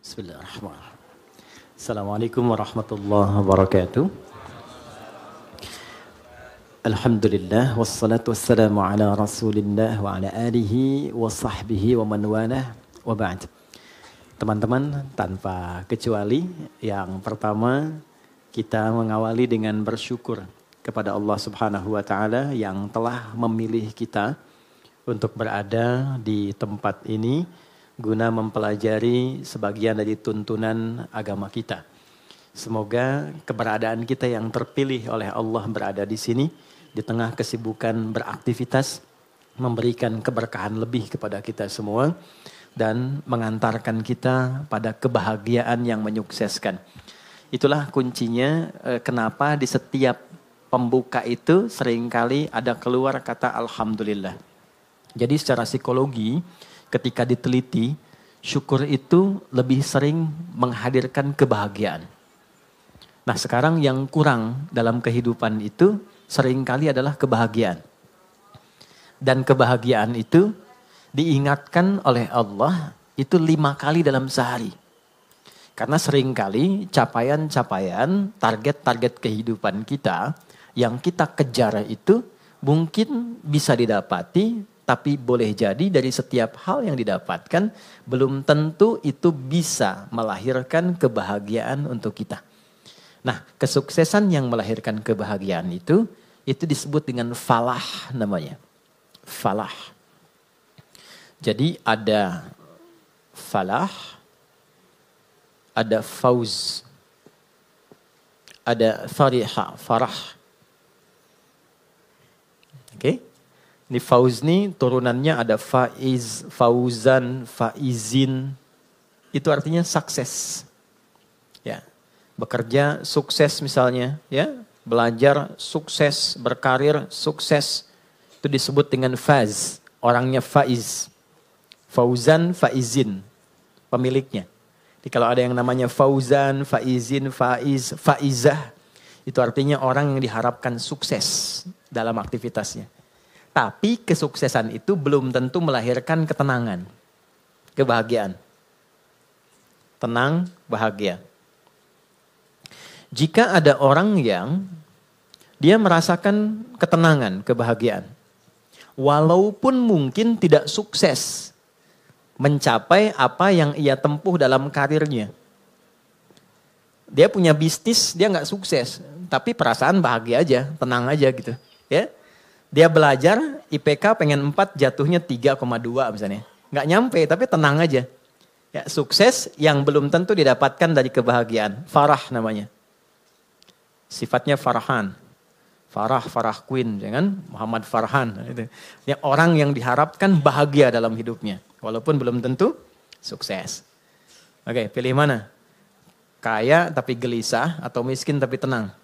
Bismillahirrahmanirrahim. Assalamualaikum warahmatullahi wabarakatuh. Alhamdulillah wassalatu wassalamu ala Rasulillah wa ala alihi wa sahbihi wa man walah wa ba'd. Teman-teman, tanpa kecuali yang pertama kita mengawali dengan bersyukur kepada Allah Subhanahu wa taala yang telah memilih kita untuk berada di tempat ini guna mempelajari sebagian dari tuntunan agama kita. Semoga keberadaan kita yang terpilih oleh Allah berada di sini di tengah kesibukan beraktivitas memberikan keberkahan lebih kepada kita semua dan mengantarkan kita pada kebahagiaan yang menyukseskan. Itulah kuncinya kenapa di setiap pembuka itu seringkali ada keluar kata Alhamdulillah. Jadi secara psikologi ketika diteliti, syukur itu lebih sering menghadirkan kebahagiaan. Nah sekarang yang kurang dalam kehidupan itu seringkali adalah kebahagiaan. Dan kebahagiaan itu diingatkan oleh Allah itu 5 kali dalam sehari. Karena seringkali capaian-capaian, target-target kehidupan kita yang kita kejar itu mungkin bisa didapati, tapi boleh jadi dari setiap hal yang didapatkan belum tentu itu bisa melahirkan kebahagiaan untuk kita. Nah, kesuksesan yang melahirkan kebahagiaan itu disebut dengan falah namanya. Falah. Jadi ada falah, ada fauz, ada fariha, farah. Oke? Ini fauz nih turunannya ada faiz, fauzan, faizin. Itu artinya sukses. Ya. Bekerja sukses misalnya, ya. Belajar sukses, berkarir sukses. Itu disebut dengan faz, orangnya faiz. Fauzan, faizin, pemiliknya. Jadi kalau ada yang namanya fauzan, faizin, faiz, faizah, itu artinya orang yang diharapkan sukses dalam aktivitasnya. Tapi kesuksesan itu belum tentu melahirkan ketenangan, kebahagiaan. Tenang, bahagia. Jika ada orang yang dia merasakan ketenangan, kebahagiaan. Walaupun mungkin tidak sukses mencapai apa yang ia tempuh dalam karirnya. Dia punya bisnis, dia nggak sukses. Tapi perasaan bahagia aja, tenang aja gitu. Ya. Dia belajar, IPK pengen 4, jatuhnya 3,2 misalnya. Nggak nyampe, tapi tenang aja. Ya, sukses yang belum tentu didapatkan dari kebahagiaan. Farah namanya. Sifatnya Farhan. Farah Queen, jangan Muhammad Farhan. Ya, orang yang diharapkan bahagia dalam hidupnya. Walaupun belum tentu sukses. Oke, pilih mana? Kaya tapi gelisah atau miskin tapi tenang?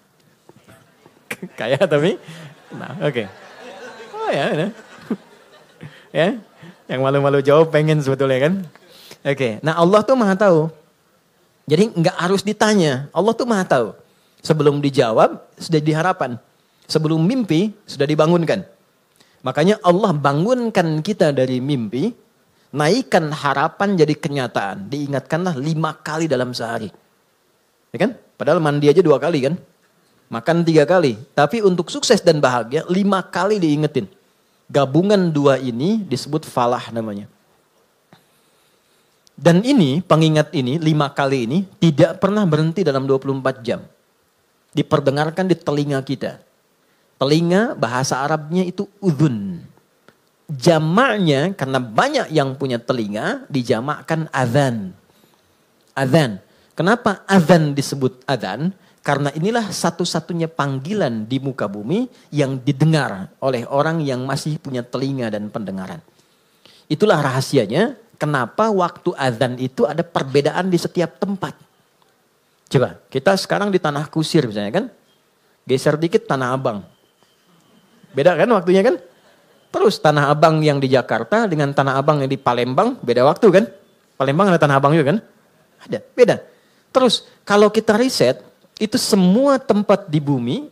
Kaya tapi tenang, oke. Ya. Ya, yang malu-malu jawab pengen sebetulnya kan. Oke, nah Allah tuh maha tahu. Jadi nggak harus ditanya, Allah tuh maha tahu. Sebelum dijawab sudah diharapan. Sebelum mimpi sudah dibangunkan. Makanya Allah bangunkan kita dari mimpi, naikkan harapan jadi kenyataan. Diingatkanlah 5 kali dalam sehari. Ya kan? Padahal mandi aja 2 kali kan. Makan 3 kali. Tapi untuk sukses dan bahagia 5 kali diingetin. Gabungan 2 ini disebut falah namanya. Dan ini, pengingat ini, 5 kali ini tidak pernah berhenti dalam 24 jam. Diperdengarkan di telinga kita. Telinga bahasa Arabnya itu udhun. Jamaknya karena banyak yang punya telinga dijamakkan adhan. Adhan. Kenapa adhan disebut adhan? Karena inilah satu-satunya panggilan di muka bumi yang didengar oleh orang yang masih punya telinga dan pendengaran. Itulah rahasianya kenapa waktu azan itu ada perbedaan di setiap tempat. Coba, kita sekarang di Tanah Kusir misalnya kan. Geser dikit Tanah Abang. Beda kan waktunya kan? Terus Tanah Abang yang di Jakarta dengan Tanah Abang yang di Palembang beda waktu kan? Palembang ada Tanah Abang juga kan? Ada, beda. Terus kalau kita riset, itu semua tempat di bumi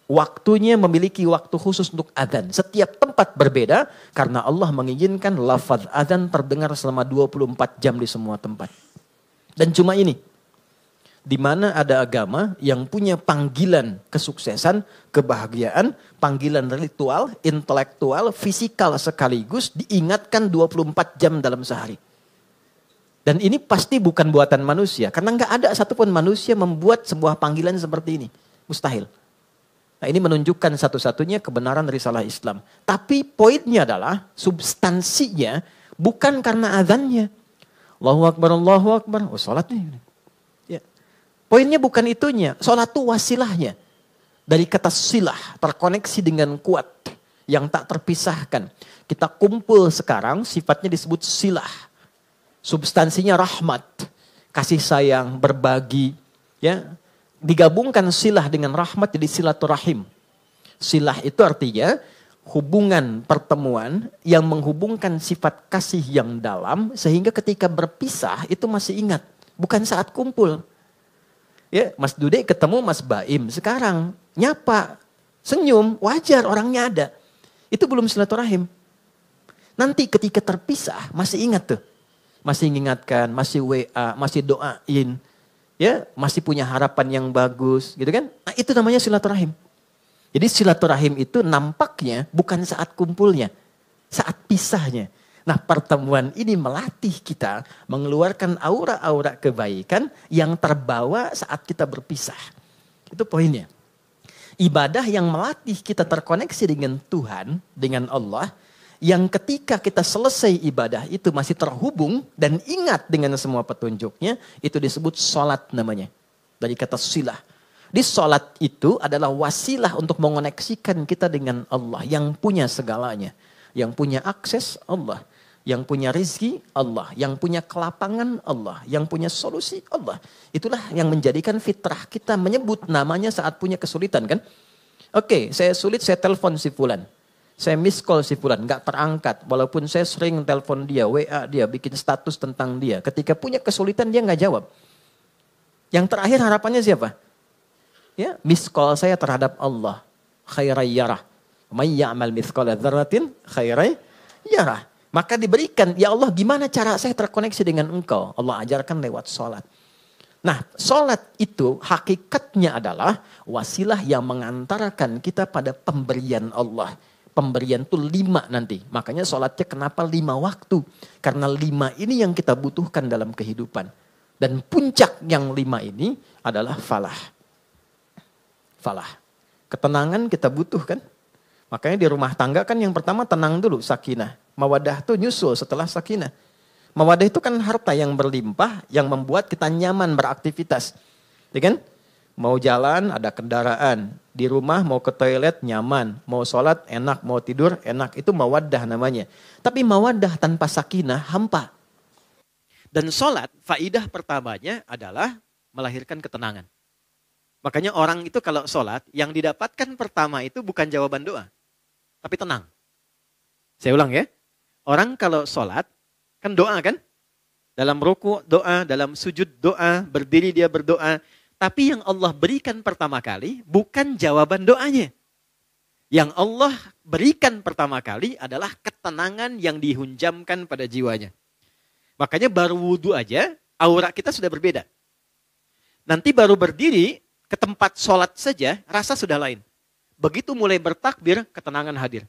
Waktunya memiliki waktu khusus untuk adzan. Setiap tempat berbeda karena Allah mengizinkan lafaz adzan terdengar selama 24 jam di semua tempat. Dan cuma ini, di mana ada agama yang punya panggilan kesuksesan, kebahagiaan, panggilan ritual, intelektual, fisikal sekaligus diingatkan 24 jam dalam sehari. Dan ini pasti bukan buatan manusia, karena nggak ada satupun manusia membuat sebuah panggilan seperti ini. Mustahil. Nah, ini menunjukkan satu-satunya kebenaran risalah Islam. Tapi poinnya adalah substansinya bukan karena azannya. Allahu Akbar, Allahu Akbar. Oh, sholat nih. Ya. Poinnya bukan itunya. Sholat itu wasilahnya. Dari kata silah, terkoneksi dengan kuat. Yang tak terpisahkan. Kita kumpul sekarang, sifatnya disebut silah. Substansinya rahmat. Kasih sayang, berbagi. Ya. Digabungkan silah dengan rahmat jadi silaturahim. Silah itu artinya hubungan pertemuan yang menghubungkan sifat kasih yang dalam sehingga ketika berpisah itu masih ingat. Bukan saat kumpul. Ya, Mas Dude ketemu Mas Baim sekarang nyapa, senyum, wajar orangnya ada. Itu belum silaturahim. Nanti ketika terpisah masih ingat tuh. Masih mengingatkan, masih WA, masih doain. Ya, masih punya harapan yang bagus, gitu kan? Nah, itu namanya silaturahim. Jadi silaturahim itu nampaknya bukan saat kumpulnya, saat pisahnya. Nah, pertemuan ini melatih kita mengeluarkan aura-aura kebaikan yang terbawa saat kita berpisah. Itu poinnya. Ibadah yang melatih kita terkoneksi dengan Tuhan, dengan Allah, yang ketika kita selesai ibadah itu masih terhubung dan ingat dengan semua petunjuknya, itu disebut sholat namanya. Dari kata silah. Di sholat itu adalah wasilah untuk mengoneksikan kita dengan Allah yang punya segalanya. Yang punya akses Allah. Yang punya rezeki Allah. Yang punya kelapangan Allah. Yang punya solusi Allah. Itulah yang menjadikan fitrah kita menyebut namanya saat punya kesulitan kan. Oke, saya sulit, saya telepon si fulan. Saya miss call si fulan, gak terangkat. Walaupun saya sering telepon dia, WA dia, bikin status tentang dia. Ketika punya kesulitan dia gak jawab. Yang terakhir harapannya siapa? Ya, miss call saya terhadap Allah. Khairai yarah. May ya'mal mithqala dzarratin khairai yarah. Maka diberikan, ya Allah gimana cara saya terkoneksi dengan engkau? Allah ajarkan lewat sholat. Nah, sholat itu hakikatnya adalah wasilah yang mengantarkan kita pada pemberian Allah. Pemberian itu 5 nanti. Makanya sholatnya kenapa 5 waktu. Karena 5 ini yang kita butuhkan dalam kehidupan. Dan puncak yang 5 ini adalah falah. Falah. Ketenangan kita butuhkan. Makanya di rumah tangga kan yang pertama tenang dulu, sakinah. Mawadah itu nyusul setelah sakinah. Mawadah itu kan harta yang berlimpah yang membuat kita nyaman beraktivitas. Ya kan? Mau jalan ada kendaraan, di rumah mau ke toilet nyaman, mau sholat enak, mau tidur enak, itu mawaddah namanya. Tapi mawaddah tanpa sakinah hampa. Dan sholat faidah pertamanya adalah melahirkan ketenangan. Makanya orang itu kalau sholat yang didapatkan pertama itu bukan jawaban doa, tapi tenang. Saya ulang ya, orang kalau sholat kan doa kan? Dalam ruku doa, dalam sujud doa, berdiri dia berdoa. Tapi yang Allah berikan pertama kali bukan jawaban doanya. Yang Allah berikan pertama kali adalah ketenangan yang dihunjamkan pada jiwanya. Makanya baru wudhu aja, aura kita sudah berbeda. Nanti baru berdiri ke tempat sholat saja, rasa sudah lain. Begitu mulai bertakbir, ketenangan hadir.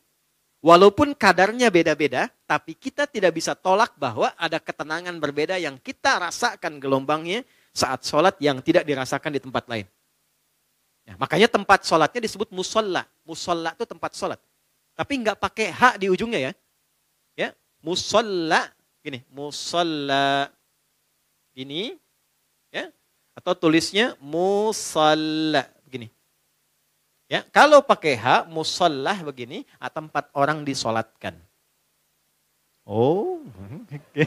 Walaupun kadarnya beda-beda, tapi kita tidak bisa tolak bahwa ada ketenangan berbeda yang kita rasakan gelombangnya saat sholat yang tidak dirasakan di tempat lain. Ya, makanya tempat sholatnya disebut musolla. Musolla itu tempat sholat. Tapi nggak pakai hak di ujungnya ya. Ya, musolla gini, musolla gini, ya, atau tulisnya musalla begini. Ya, kalau pakai hak musollah begini, tempat orang disolatkan. Oh, oke.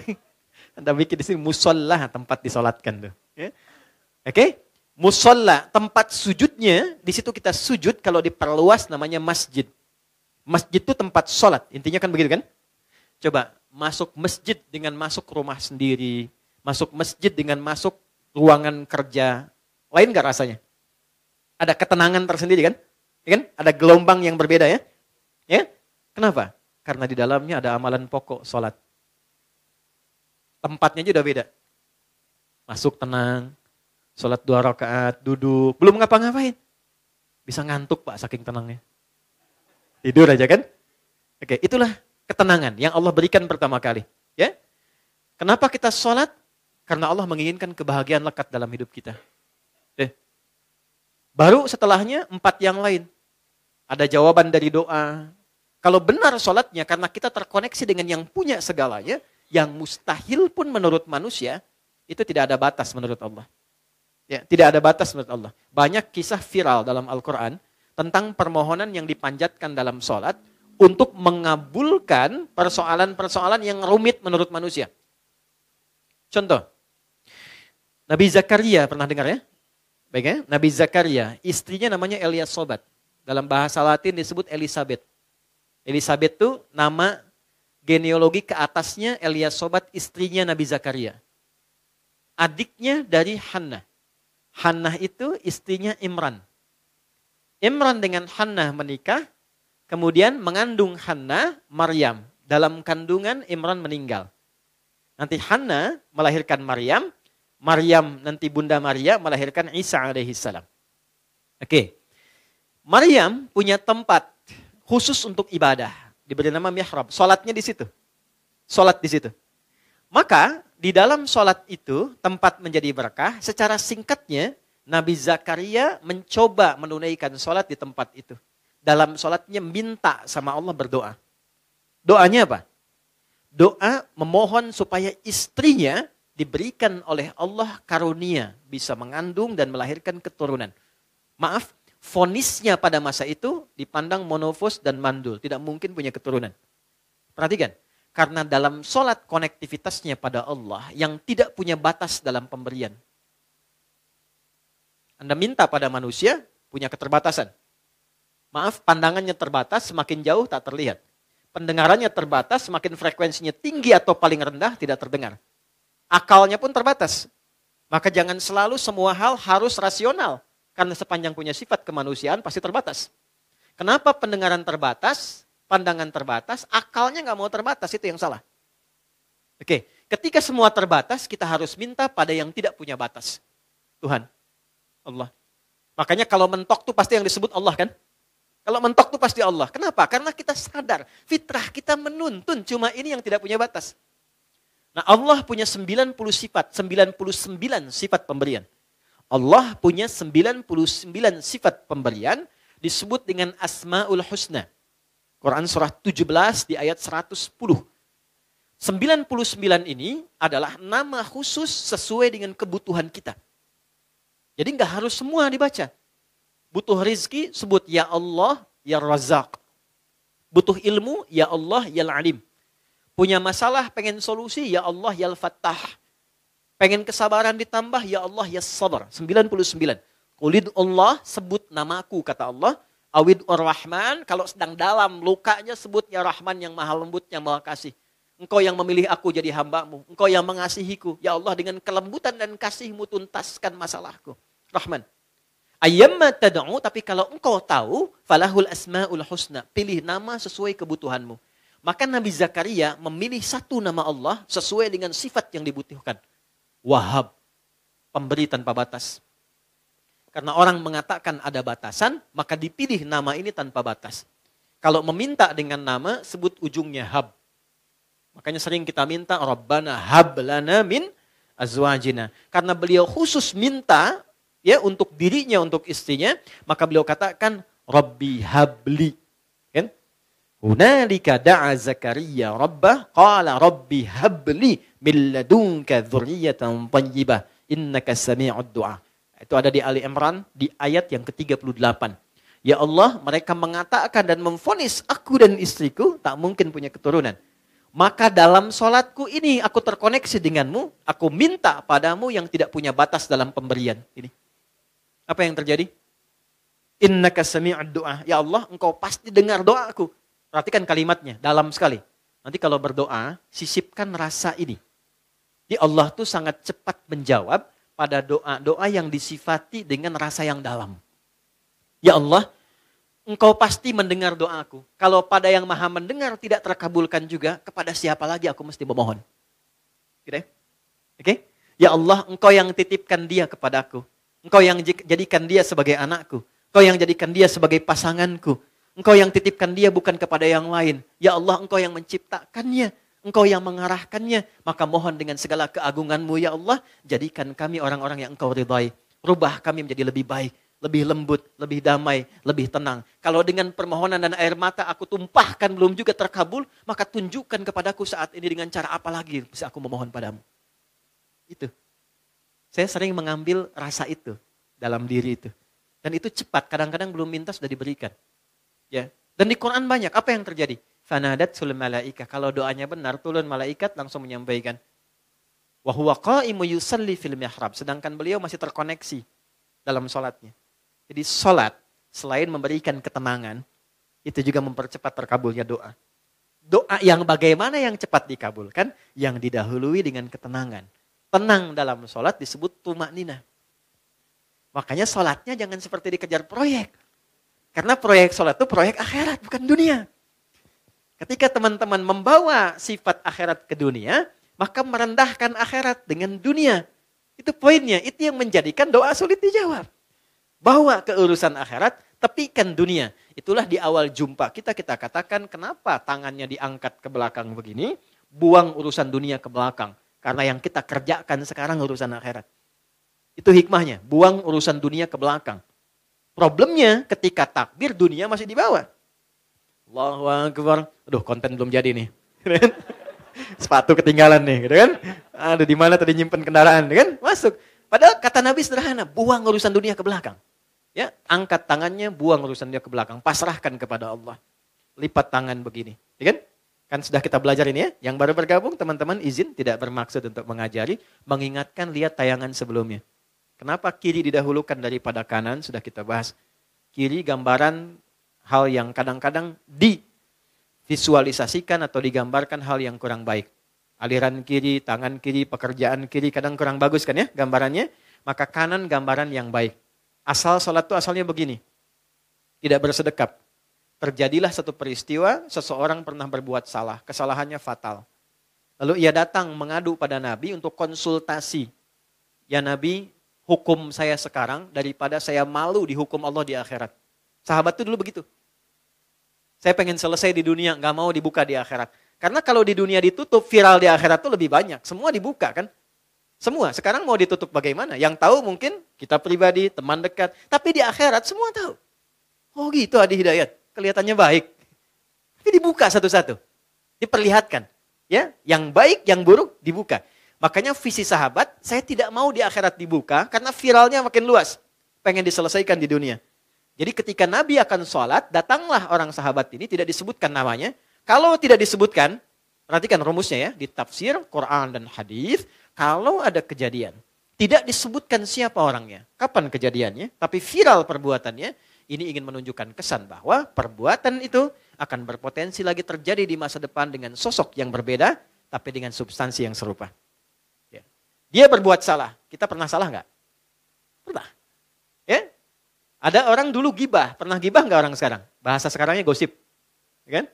Anda bikin di sini musollah tempat disolatkan tuh. Ya. Oke, musolla tempat sujudnya di situ kita sujud kalau diperluas namanya masjid. Masjid itu tempat sholat, intinya kan begitu kan? Coba masuk masjid dengan masuk rumah sendiri, masuk masjid dengan masuk ruangan kerja, lain gak rasanya? Ada ketenangan tersendiri kan? Ya kan? Ada gelombang yang berbeda ya. Ya. Kenapa? Karena di dalamnya ada amalan pokok sholat. Tempatnya juga beda. Masuk tenang, sholat 2 rakaat, duduk, belum ngapa-ngapain. Bisa ngantuk Pak saking tenangnya. Tidur aja kan? Oke, itulah ketenangan yang Allah berikan pertama kali. Ya. Kenapa kita sholat? Karena Allah menginginkan kebahagiaan lekat dalam hidup kita. Baru setelahnya 4 yang lain. Ada jawaban dari doa. Kalau benar sholatnya karena kita terkoneksi dengan yang punya segalanya, yang mustahil pun menurut manusia, itu tidak ada batas menurut Allah. Ya, tidak ada batas menurut Allah. Banyak kisah viral dalam Al-Quran tentang permohonan yang dipanjatkan dalam sholat untuk mengabulkan persoalan-persoalan yang rumit menurut manusia. Contoh, Nabi Zakaria pernah dengar ya? Baik ya, Nabi Zakaria, istrinya namanya Eliasobat. Dalam bahasa Latin disebut Elizabeth. Elizabeth itu nama genealogi ke atasnya Eliasobat, istrinya Nabi Zakaria. Adiknya dari Hannah. Hannah itu istrinya Imran. Imran dengan Hannah menikah, kemudian mengandung Hannah, Maryam. Dalam kandungan Imran meninggal. Nanti Hannah melahirkan Maryam, Maryam nanti Bunda Maria melahirkan Isa alaihissalam. Oke. Maryam punya tempat khusus untuk ibadah. Diberi nama mihrab. Salatnya di situ. Salat di situ. Maka di dalam salat itu tempat menjadi berkah. Secara singkatnya Nabi Zakaria mencoba menunaikan salat di tempat itu. Dalam salatnya minta sama Allah berdoa. Doanya apa? Doa memohon supaya istrinya diberikan oleh Allah karunia bisa mengandung dan melahirkan keturunan. Maaf, vonisnya pada masa itu dipandang monofos dan mandul, tidak mungkin punya keturunan. Perhatikan, karena dalam sholat konektivitasnya pada Allah yang tidak punya batas dalam pemberian. Anda minta pada manusia punya keterbatasan. Maaf, pandangannya terbatas, semakin jauh tak terlihat. Pendengarannya terbatas, semakin frekuensinya tinggi atau paling rendah tidak terdengar. Akalnya pun terbatas. Maka jangan selalu semua hal harus rasional. Karena sepanjang punya sifat kemanusiaan pasti terbatas. Kenapa pendengaran terbatas, pandangan terbatas, akalnya nggak mau terbatas, itu yang salah. Oke, ketika semua terbatas, kita harus minta pada yang tidak punya batas. Tuhan, Allah. Makanya kalau mentok tuh pasti yang disebut Allah kan? Kalau mentok tuh pasti Allah. Kenapa? Karena kita sadar, fitrah kita menuntun, cuma ini yang tidak punya batas. Nah, Allah punya 90 sifat, 99 sifat pemberian. Allah punya 99 sifat pemberian disebut dengan Asmaul Husna. Quran surah 17 di ayat 110. 99 ini adalah nama khusus sesuai dengan kebutuhan kita. Jadi nggak harus semua dibaca. Butuh rizki, sebut ya Allah, ya Razak. Butuh ilmu, ya Allah, ya Alim. Punya masalah, pengen solusi, ya Allah, ya Al-Fattah. Pengen kesabaran ditambah, ya Allah, ya Sabar. 99. Qulid Allah, sebut namaku, kata Allah. Awid Ar-Rahman, kalau sedang dalam lukanya, sebut ya Rahman yang maha lembut, yang maha kasih. Engkau yang memilih aku jadi hambamu. Engkau yang mengasihiku. Ya Allah, dengan kelembutan dan kasihmu tuntaskan masalahku. Rahman. Ayyamma tad'u, tapi kalau engkau tahu, falahul asma'ul husna. Pilih nama sesuai kebutuhanmu. Maka Nabi Zakaria memilih satu nama Allah sesuai dengan sifat yang dibutuhkan. Wahab, pemberi tanpa batas. Karena orang mengatakan ada batasan, maka dipilih nama ini tanpa batas. Kalau meminta dengan nama, sebut ujungnya hab. Makanya sering kita minta, Rabbana hab lana min azwajina. Karena beliau khusus minta ya untuk dirinya, untuk istrinya, maka beliau katakan, Rabbi habli. Kan? Hunalika da'a Zakaria Rabbah qala Rabbi habli min ladunka dzurriyyatan thayyibah innaka sami'ud du'a. Itu ada di Ali Imran di ayat yang ke-38. Ya Allah, mereka mengatakan dan memvonis aku dan istriku tak mungkin punya keturunan. Maka dalam sholatku ini aku terkoneksi denganmu, aku minta padamu yang tidak punya batas dalam pemberian. Ini. Apa yang terjadi? Innaka sami'ud du'a. Ya Allah, engkau pasti dengar doaku. Perhatikan kalimatnya, dalam sekali. Nanti kalau berdoa, sisipkan rasa ini. Di Allah tuh sangat cepat menjawab pada doa-doa yang disifati dengan rasa yang dalam. Ya Allah, Engkau pasti mendengar doaku. Kalau pada yang maha mendengar tidak terkabulkan juga, kepada siapa lagi aku mesti memohon? Gitu ya? Oke? Ya Allah, engkau yang titipkan dia kepadaku. Engkau yang jadikan dia sebagai anakku. Engkau yang jadikan dia sebagai pasanganku. Engkau yang titipkan dia bukan kepada yang lain. Ya Allah, engkau yang menciptakannya. Engkau yang mengarahkannya. Maka mohon dengan segala keagunganmu ya Allah, jadikan kami orang-orang yang engkau ridhai. Rubah kami menjadi lebih baik, lebih lembut, lebih damai, lebih tenang. Kalau dengan permohonan dan air mata aku tumpahkan belum juga terkabul, maka tunjukkan kepadaku saat ini dengan cara apa lagi bisa aku memohon padamu. Itu. Saya sering mengambil rasa itu dalam diri itu. Dan itu cepat, kadang-kadang belum minta sudah diberikan. Ya. Dan di Quran banyak, apa yang terjadi? Fanadatsul malaikah. Kalau doanya benar, turun malaikat langsung menyampaikan. Wa huwa qa'imu yusalli fil mihrab. Sedangkan beliau masih terkoneksi dalam sholatnya. Jadi sholat, selain memberikan ketenangan, itu juga mempercepat terkabulnya doa. Doa yang bagaimana yang cepat dikabulkan? Yang didahului dengan ketenangan. Tenang dalam sholat disebut tumakninah. Makanya sholatnya jangan seperti dikejar proyek. Karena proyek sholat itu proyek akhirat, bukan dunia. Ketika teman-teman membawa sifat akhirat ke dunia, maka merendahkan akhirat dengan dunia. Itu poinnya, itu yang menjadikan doa sulit dijawab. Bawa ke urusan akhirat, tepikan dunia. Itulah di awal jumpa kita katakan kenapa tangannya diangkat ke belakang begini, buang urusan dunia ke belakang. Karena yang kita kerjakan sekarang urusan akhirat. Itu hikmahnya, buang urusan dunia ke belakang. Problemnya ketika takbir dunia masih di bawah. Allahu Akbar. Aduh, konten belum jadi nih. Sepatu ketinggalan nih, gitu kan? Aduh, di mana tadi nyimpen kendaraan, kan? Masuk. Padahal kata Nabi sederhana, buang urusan dunia ke belakang. Ya, angkat tangannya, buang urusan dunia ke belakang, pasrahkan kepada Allah. Lipat tangan begini, ya kan? Kan sudah kita belajar ini ya. Yang baru bergabung, teman-teman izin tidak bermaksud untuk mengajari, mengingatkan lihat tayangan sebelumnya. Kenapa kiri didahulukan daripada kanan? Sudah kita bahas. Kiri gambaran hal yang kadang-kadang divisualisasikan atau digambarkan hal yang kurang baik. Aliran kiri, tangan kiri, pekerjaan kiri kadang kurang bagus kan ya gambarannya. Maka kanan gambaran yang baik. Asal sholat itu asalnya begini. Tidak bersedekap. Terjadilah satu peristiwa, seseorang pernah berbuat salah. Kesalahannya fatal. Lalu ia datang mengadu pada Nabi untuk konsultasi. Ya Nabi, hukum saya sekarang daripada saya malu dihukum Allah di akhirat. Sahabat itu dulu begitu. Saya pengen selesai di dunia, nggak mau dibuka di akhirat. Karena kalau di dunia ditutup, viral di akhirat itu lebih banyak. Semua dibuka kan? Semua. Sekarang mau ditutup bagaimana? Yang tahu mungkin kita pribadi, teman dekat. Tapi di akhirat semua tahu. Oh gitu Adi Hidayat. Kelihatannya baik. Tapi dibuka satu-satu. Diperlihatkan. Ya, yang baik, yang buruk dibuka. Makanya visi sahabat, saya tidak mau di akhirat dibuka karena viralnya makin luas. Pengen diselesaikan di dunia. Jadi ketika Nabi akan sholat, datanglah orang sahabat ini, tidak disebutkan namanya. Kalau tidak disebutkan, perhatikan rumusnya ya, di tafsir, Quran dan hadis, kalau ada kejadian, tidak disebutkan siapa orangnya, kapan kejadiannya, tapi viral perbuatannya, ini ingin menunjukkan kesan bahwa perbuatan itu akan berpotensi lagi terjadi di masa depan dengan sosok yang berbeda, tapi dengan substansi yang serupa. Ya. Dia berbuat salah, kita pernah salah nggak? Pernah. Ya? Ada orang dulu gibah, pernah gibah nggak orang sekarang? Bahasa sekarangnya gosip, ya kan?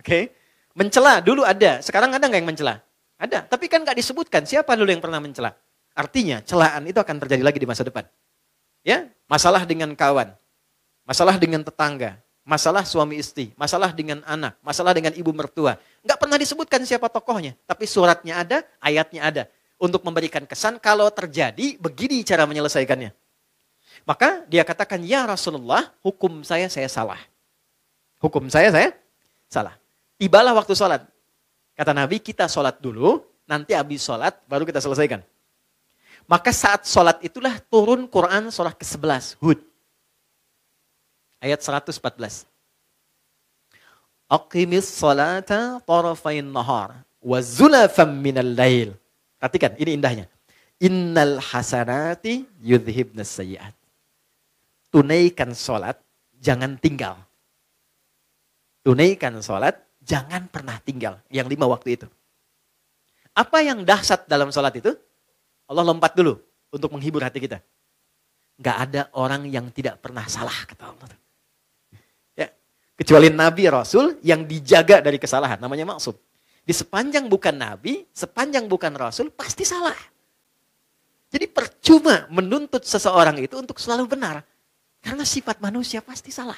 Oke, mencela dulu ada, sekarang ada nggak yang mencela? Ada, tapi kan nggak disebutkan siapa dulu yang pernah mencela. Artinya celaan itu akan terjadi lagi di masa depan. Ya, masalah dengan kawan, masalah dengan tetangga, masalah suami istri, masalah dengan anak, masalah dengan ibu mertua. Nggak pernah disebutkan siapa tokohnya, tapi suratnya ada, ayatnya ada, untuk memberikan kesan kalau terjadi begini cara menyelesaikannya. Maka dia katakan, ya Rasulullah, hukum saya salah. Hukum saya salah. Tibalah waktu sholat. Kata Nabi, kita sholat dulu, nanti habis sholat, baru kita selesaikan. Maka saat sholat itulah turun Quran surah ke-11, Hud. Ayat 114. Aqimis sholata tarafain nahar, wa zulafam minal lail. Perhatikan, ini indahnya. Innal hasanati yudhibnas sayyi'at. Tunaikan sholat, jangan tinggal. Tunaikan sholat, jangan pernah tinggal. Yang 5 waktu itu. Apa yang dahsyat dalam sholat itu? Allah lompat dulu untuk menghibur hati kita. Gak ada orang yang tidak pernah salah, kata Allah. Kecuali Nabi Rasul yang dijaga dari kesalahan. Namanya maksum. Di sepanjang bukan Nabi, sepanjang bukan Rasul, pasti salah. Jadi percuma menuntut seseorang itu untuk selalu benar. Karena sifat manusia pasti salah.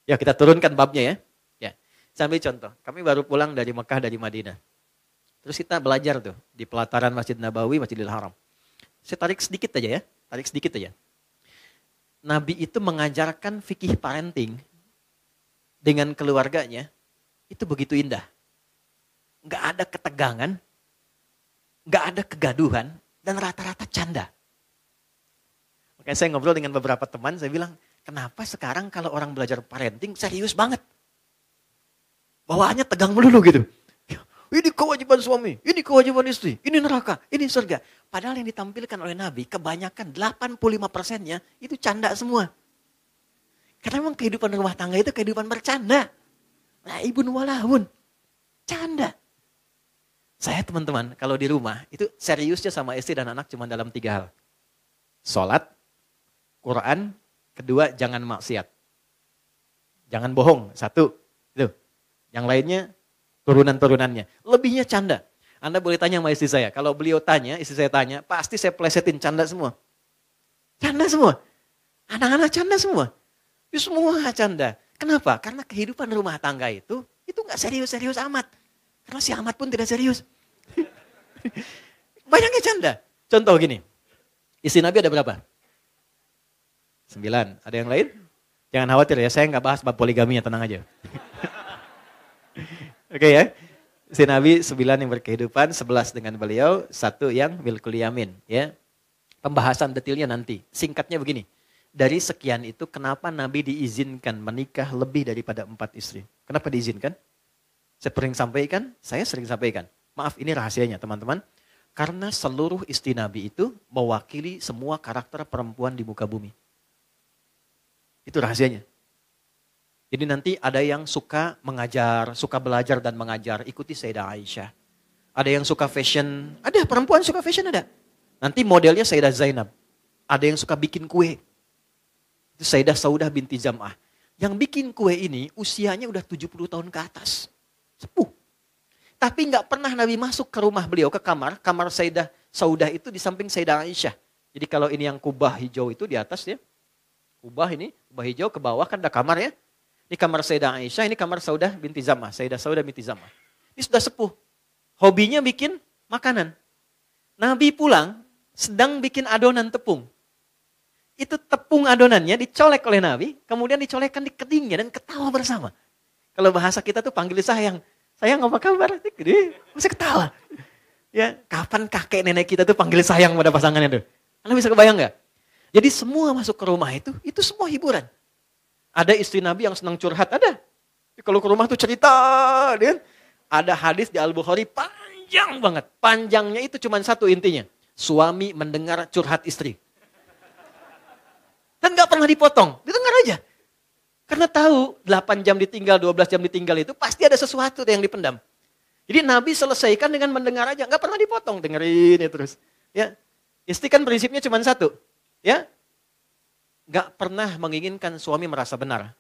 Ya kita turunkan babnya ya. Saya ambil contoh. Kami baru pulang dari Mekah, dari Madinah. Terus kita belajar tuh di pelataran Masjid Nabawi, Masjidil Haram. Saya tarik sedikit aja ya. Tarik sedikit aja. Nabi itu mengajarkan fikih parenting dengan keluarganya. Itu begitu indah. Nggak ada ketegangan. Nggak ada kegaduhan. Dan rata-rata canda. Makanya saya ngobrol dengan beberapa teman. Saya bilang, kenapa sekarang kalau orang belajar parenting serius banget? Bawaannya tegang melulu gitu. Ini kewajiban suami, ini kewajiban istri, ini neraka, ini surga. Padahal yang ditampilkan oleh Nabi, kebanyakan 85%-nya itu canda semua. Karena memang kehidupan rumah tangga itu kehidupan bercanda. Laibun walahun. Canda. Saya teman-teman, kalau di rumah, itu seriusnya sama istri dan anak cuma dalam 3 hal. Sholat, Quran, kedua jangan maksiat. Jangan bohong, 1. Itu. Yang lainnya turunan-turunannya. Lebihnya canda. Anda boleh tanya sama istri saya. Kalau beliau tanya, istri saya tanya, pasti saya plesetin canda semua. Canda semua. Anak-anak canda semua. Itu semua canda. Kenapa? Karena kehidupan rumah tangga itu gak serius-serius amat. Karena si amat pun tidak serius. Banyaknya canda. Contoh gini. Istri Nabi ada berapa? 9. Ada yang lain? Jangan khawatir ya, saya gak bahas bab poligaminya, tenang aja. Oke ya. Si Nabi 9 yang berkehidupan, 11 dengan beliau, 1 yang milkul yamin. Ya. Pembahasan detailnya nanti. Singkatnya begini. Dari sekian itu kenapa Nabi diizinkan menikah lebih daripada 4 istri? Kenapa diizinkan? Saya sering sampaikan. Maaf ini rahasianya teman-teman. Karena seluruh istri Nabi itu mewakili semua karakter perempuan di muka bumi. Itu rahasianya. Jadi nanti ada yang suka mengajar, suka belajar dan mengajar, ikuti Sayyidah Aisyah. Ada yang suka fashion, ada perempuan suka fashion ada. Nanti modelnya Sayyidah Zainab. Ada yang suka bikin kue. Itu Sayyidah Saudah binti Zam'ah. Yang bikin kue ini usianya udah 70 tahun ke atas. Sepuh. Tapi nggak pernah Nabi masuk ke rumah beliau, ke kamar Sayyidah Saudah itu di samping Sayyidah Aisyah. Jadi kalau ini yang kubah hijau itu di atas ya. Kubah hijau ke bawah kan ada kamar ya. Ini kamar Sayyidah Aisyah, ini kamar Saudah binti Zam'ah. Sayyidah Saudah binti Zam'ah. Ini sudah sepuh. Hobinya bikin makanan. Nabi pulang, sedang bikin adonan tepung. Itu tepung adonannya dicolek oleh Nabi, kemudian dicolekkan di kedingnya dan ketawa bersama. Kalau bahasa kita tuh panggil sayang. Sayang apa kabar? Gede, masih ketawa. Ya, kapan kakek nenek kita tuh panggil sayang pada pasangannya tuh? Anda bisa kebayang nggak? Jadi semua masuk ke rumah itu semua hiburan. Ada istri Nabi yang senang curhat, ada. Kalau ke rumah tuh cerita, kan? Ada hadis di Al-Bukhari panjang banget. Panjangnya itu cuma satu intinya. Suami mendengar curhat istri. Dan gak pernah dipotong, didengar aja. Karena tahu 8 jam ditinggal, 12 jam ditinggal itu pasti ada sesuatu yang dipendam. Jadi Nabi selesaikan dengan mendengar aja, gak pernah dipotong, dengerin ya terus. Ya, istri kan prinsipnya cuma satu. Ya, gak pernah menginginkan suami merasa benar.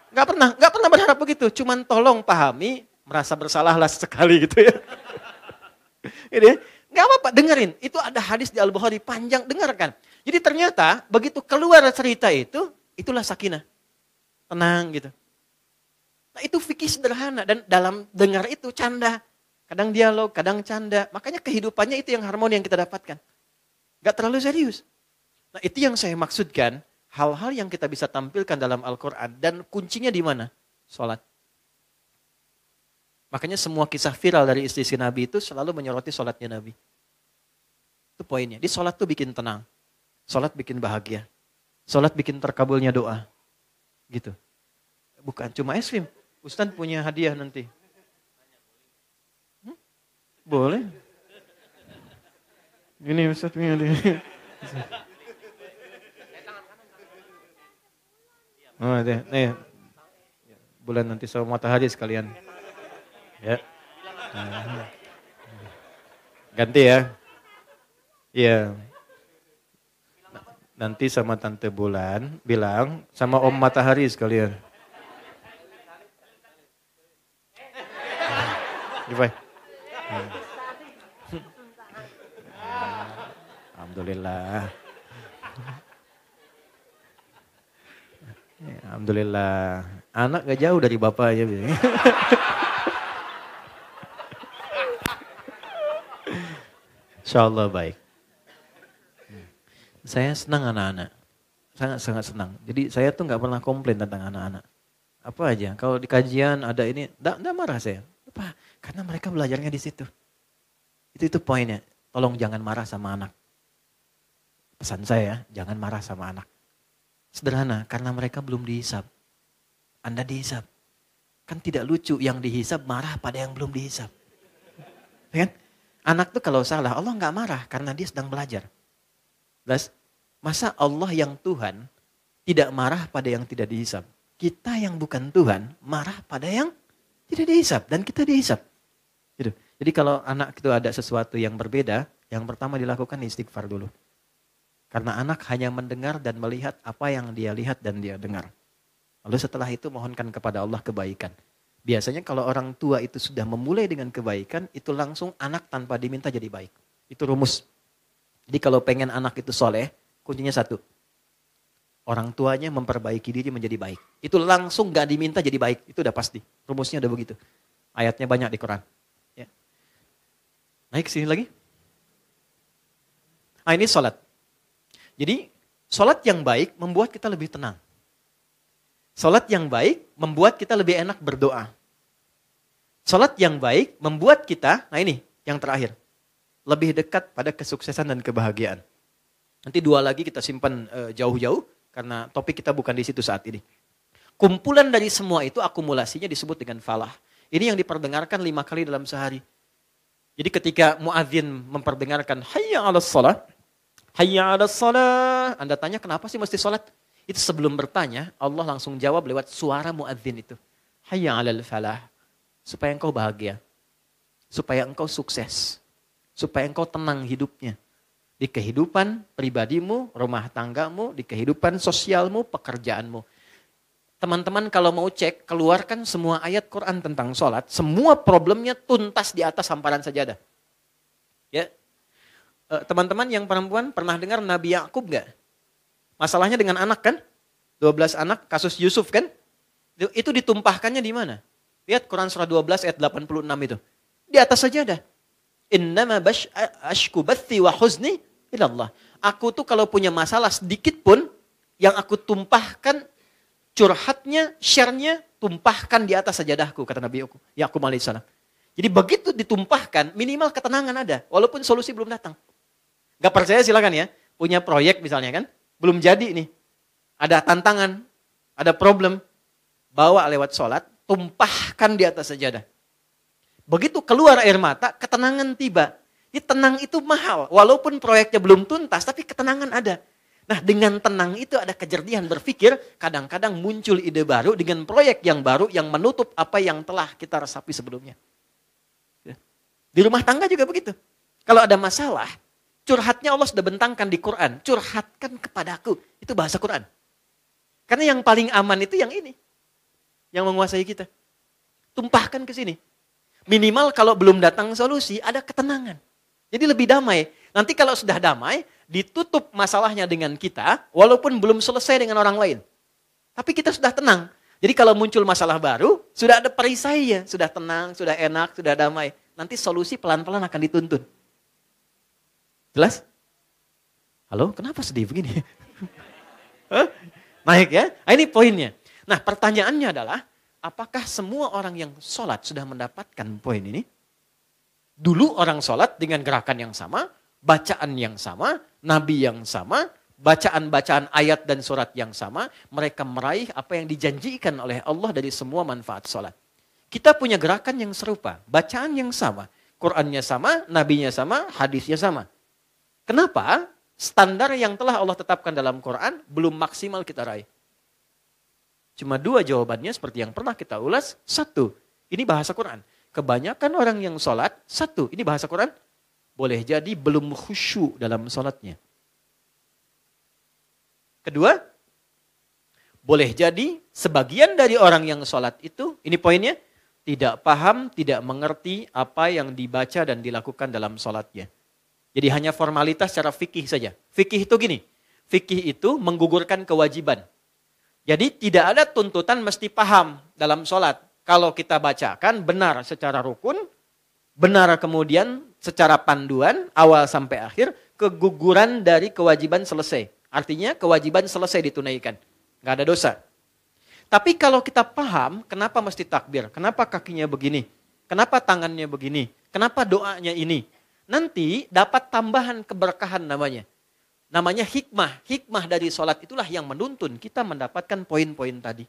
Gak pernah berharap begitu. Cuman tolong pahami, merasa bersalahlah sekali gitu ya. Gitu ya. Gak apa-apa, dengerin. Itu ada hadis di Al-Bukhari panjang, dengarkan. Jadi ternyata begitu keluar cerita itu, itulah sakinah. Tenang gitu. Nah itu fikih sederhana dan dalam dengar itu canda. Kadang dialog, kadang canda. Makanya kehidupannya itu yang harmoni yang kita dapatkan. Gak terlalu serius. Nah itu yang saya maksudkan, hal-hal yang kita bisa tampilkan dalam Al-Quran dan kuncinya di mana? Salat. Makanya semua kisah viral dari istri Nabi itu selalu menyoroti salatnya Nabi. Itu poinnya. Di salat tuh bikin tenang. Salat bikin bahagia. Salat bikin terkabulnya doa. Gitu. Bukan cuma es krim. Ustaz punya hadiah nanti. Boleh. Ini Ustaz punya hadiah. Oh, deh. Nih. Bulan nanti sama matahari sekalian. Ya. Ganti ya. Iya. Nanti sama Tante Bulan bilang sama Om Matahari sekalian. Gimana? Alhamdulillah. Alhamdulillah. Anak gak jauh dari bapaknya. Insyaallah baik. Saya senang anak-anak. Sangat-sangat senang. Jadi saya tuh gak pernah komplain tentang anak-anak. Apa aja. Kalau di kajian ada ini, enggak marah saya. Apa? Karena mereka belajarnya di situ. Itu poinnya. Tolong jangan marah sama anak. Pesan saya, jangan marah sama anak. Sederhana, karena mereka belum dihisab. Anda dihisab. Kan tidak lucu yang dihisab marah pada yang belum dihisab. Kan? Anak tuh kalau salah, Allah gak marah karena dia sedang belajar. Jelas? Masa Allah yang Tuhan tidak marah pada yang tidak dihisab? Kita yang bukan Tuhan marah pada yang tidak dihisab dan kita dihisab. Gitu. Jadi kalau anak itu ada sesuatu yang berbeda, yang pertama dilakukan istighfar dulu. Karena anak hanya mendengar dan melihat apa yang dia lihat dan dia dengar. Lalu setelah itu mohonkan kepada Allah kebaikan. Biasanya kalau orang tua itu sudah memulai dengan kebaikan, itu langsung anak tanpa diminta jadi baik. Itu rumus. Jadi kalau pengen anak itu soleh, kuncinya satu. Orang tuanya memperbaiki diri menjadi baik. Itu langsung gak diminta jadi baik. Itu udah pasti. Rumusnya udah begitu. Ayatnya banyak di Quran. Ya. Naik sini lagi. Ini sholat. Jadi sholat yang baik membuat kita lebih tenang. Sholat yang baik membuat kita lebih enak berdoa. Sholat yang baik membuat kita, nah ini yang terakhir. Lebih dekat pada kesuksesan dan kebahagiaan. Nanti dua lagi kita simpan jauh-jauh. Karena topik kita bukan di situ saat ini. Kumpulan dari semua itu akumulasinya disebut dengan falah. Ini yang diperdengarkan 5 kali dalam sehari. Jadi ketika muadzin memperdengarkan hayya 'alas shalah, hayya 'alas shalah, Anda tanya kenapa sih mesti sholat? Itu sebelum bertanya, Allah langsung jawab lewat suara muadzin itu. Hayya 'alal falah, supaya engkau bahagia. Supaya engkau sukses. Supaya engkau tenang hidupnya. Di kehidupan pribadimu, rumah tanggamu, di kehidupan sosialmu, pekerjaanmu. Teman-teman kalau mau cek, keluarkan semua ayat Quran tentang sholat. Semua problemnya tuntas di atas hamparan sajadah. Ya, teman-teman yang perempuan pernah dengar Nabi Yakub gak? Masalahnya dengan anak kan? 12 anak, kasus Yusuf kan? Itu ditumpahkannya di mana? Lihat Quran surah 12 ayat 86 itu. Di atas sajadah. Innama ashku bathi wa huzni ilallah. Aku tuh kalau punya masalah sedikit pun, yang aku tumpahkan, curhatnya, share-nya, tumpahkan di atas sajadahku, kata Nabi Yakub alaihissalam. Jadi begitu ditumpahkan, minimal ketenangan ada, walaupun solusi belum datang. Gak percaya silakan ya, punya proyek misalnya kan, belum jadi nih. Ada tantangan, ada problem, bawa lewat sholat, tumpahkan di atas sajadah. Begitu keluar air mata, ketenangan tiba. Tenang itu mahal, walaupun proyeknya belum tuntas, tapi ketenangan ada. Nah dengan tenang itu ada kejernihan berpikir, kadang-kadang muncul ide baru dengan proyek yang baru yang menutup apa yang telah kita resapi sebelumnya. Di rumah tangga juga begitu. Kalau ada masalah, curhatnya Allah sudah bentangkan di Quran. Curhatkan kepadaku, itu bahasa Quran. Karena yang paling aman itu yang ini, yang menguasai kita. Tumpahkan ke sini. Minimal kalau belum datang solusi, ada ketenangan. Jadi lebih damai. Nanti kalau sudah damai, ditutup masalahnya dengan kita, walaupun belum selesai dengan orang lain. Tapi kita sudah tenang. Jadi kalau muncul masalah baru, sudah ada perisainya. Sudah tenang, sudah enak, sudah damai. Nanti solusi pelan-pelan akan dituntun. Jelas? Halo, kenapa sedih begini? Naik ya? Nah, ini poinnya. Nah pertanyaannya adalah, apakah semua orang yang sholat sudah mendapatkan poin ini? Dulu orang sholat dengan gerakan yang sama, bacaan yang sama, nabi yang sama, bacaan-bacaan ayat dan surat yang sama, mereka meraih apa yang dijanjikan oleh Allah dari semua manfaat sholat. Kita punya gerakan yang serupa, bacaan yang sama, Qur'annya sama, nabinya sama, hadisnya sama. Kenapa? Standar yang telah Allah tetapkan dalam Quran belum maksimal kita raih. Cuma 2 jawabannya seperti yang pernah kita ulas. 1, ini bahasa Quran. Kebanyakan orang yang sholat, 1, ini bahasa Quran. Boleh jadi belum khusyuk dalam sholatnya. Kedua, boleh jadi sebagian dari orang yang sholat itu, ini poinnya, tidak paham, tidak mengerti apa yang dibaca dan dilakukan dalam sholatnya. Jadi hanya formalitas secara fikih saja. Fikih itu gini, fikih itu menggugurkan kewajiban. Jadi tidak ada tuntutan mesti paham dalam sholat. Kalau kita bacakan benar secara rukun, benar kemudian secara panduan, awal sampai akhir, keguguran dari kewajiban selesai. Artinya kewajiban selesai ditunaikan. Nggak ada dosa. Tapi kalau kita paham, kenapa mesti takbir? Kenapa kakinya begini? Kenapa tangannya begini? Kenapa doanya ini? Nanti dapat tambahan keberkahan namanya. Namanya hikmah. Hikmah dari sholat itulah yang menuntun kita mendapatkan poin-poin tadi.